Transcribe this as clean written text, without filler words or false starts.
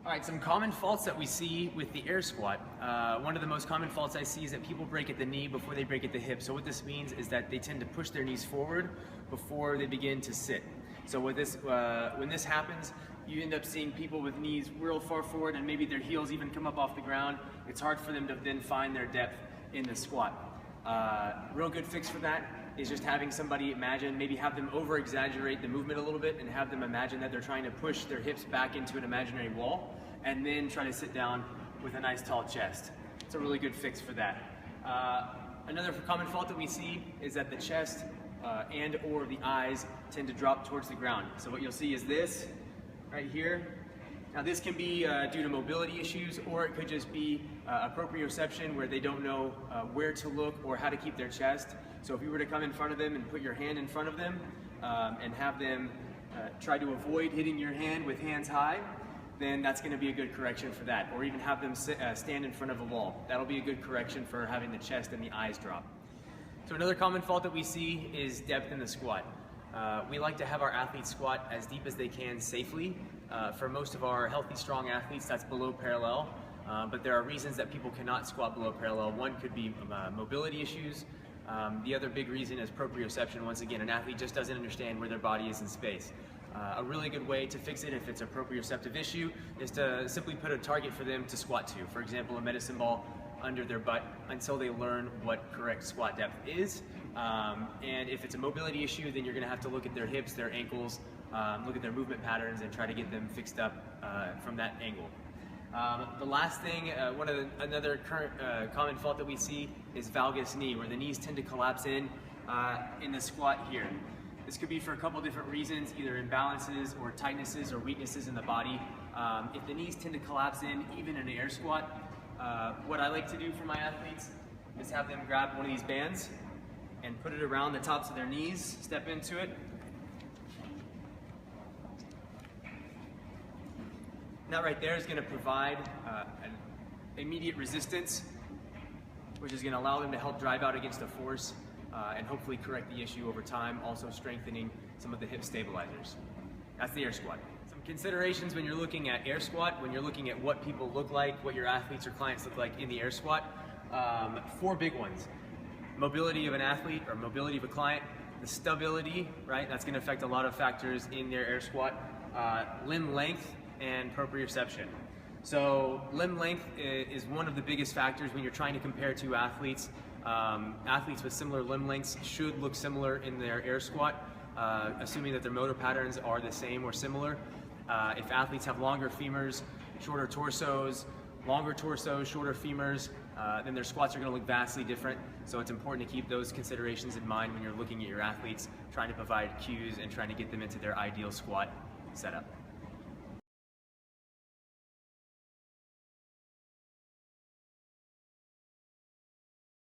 All right, some common faults that we see with the air squat. One of the most common faults I see is that people break at the knee before they break at the hip. So what this means is that they tend to push their knees forward before they begin to sit. So when this happens, you end up seeing people with knees real far forward and maybe their heels even come up off the ground. It's hard for them to then find their depth in the squat. Real good fix for that is just having somebody imagine, maybe have them over exaggerate the movement a little bit and have them imagine that they're trying to push their hips back into an imaginary wall and then try to sit down with a nice tall chest. It's a really good fix for that. Another common fault that we see is that the chest and or the eyes tend to drop towards the ground. So what you'll see is this right here. Now this can be due to mobility issues, or it could just be a proprioception where they don't know where to look or how to keep their chest. So if you were to come in front of them and put your hand in front of them and have them try to avoid hitting your hand with hands high, then that's going to be a good correction for that. Or even have them stand in front of a wall. That'll be a good correction for having the chest and the eyes drop. So another common fault that we see is depth in the squat. We like to have our athletes squat as deep as they can safely. For most of our healthy, strong athletes, that's below parallel. But there are reasons that people cannot squat below parallel. One could be mobility issues. The other big reason is proprioception. Once again, an athlete just doesn't understand where their body is in space. A really good way to fix it if it's a proprioceptive issue is to simply put a target for them to squat to. For example, a medicine ball under their butt until they learn what correct squat depth is. And if it's a mobility issue, then you're going to have to look at their hips, their ankles, look at their movement patterns and try to get them fixed up from that angle. The last thing, another current common fault that we see is valgus knee, where the knees tend to collapse in the squat here. This could be for a couple different reasons, either imbalances or tightnesses or weaknesses in the body. If the knees tend to collapse in, even in an air squat, what I like to do for my athletes is have them grab one of these bands and put it around the tops of their knees, step into it. That right there is going to provide an immediate resistance, which is going to allow them to help drive out against the force and hopefully correct the issue over time, also strengthening some of the hip stabilizers. That's the air squat. Some considerations when you're looking at air squat, when you're looking at what people look like, what your athletes or clients look like in the air squat. 4 big ones. Mobility of an athlete or mobility of a client, the stability, right? That's going to affect a lot of factors in their air squat. Limb length and proprioception. So limb length is one of the biggest factors when you're trying to compare two athletes. Athletes with similar limb lengths should look similar in their air squat, assuming that their motor patterns are the same or similar. If athletes have longer femurs, shorter torsos, shorter femurs, then their squats are going to look vastly different. So it's important to keep those considerations in mind when you're looking at your athletes, trying to provide cues and trying to get them into their ideal squat setup.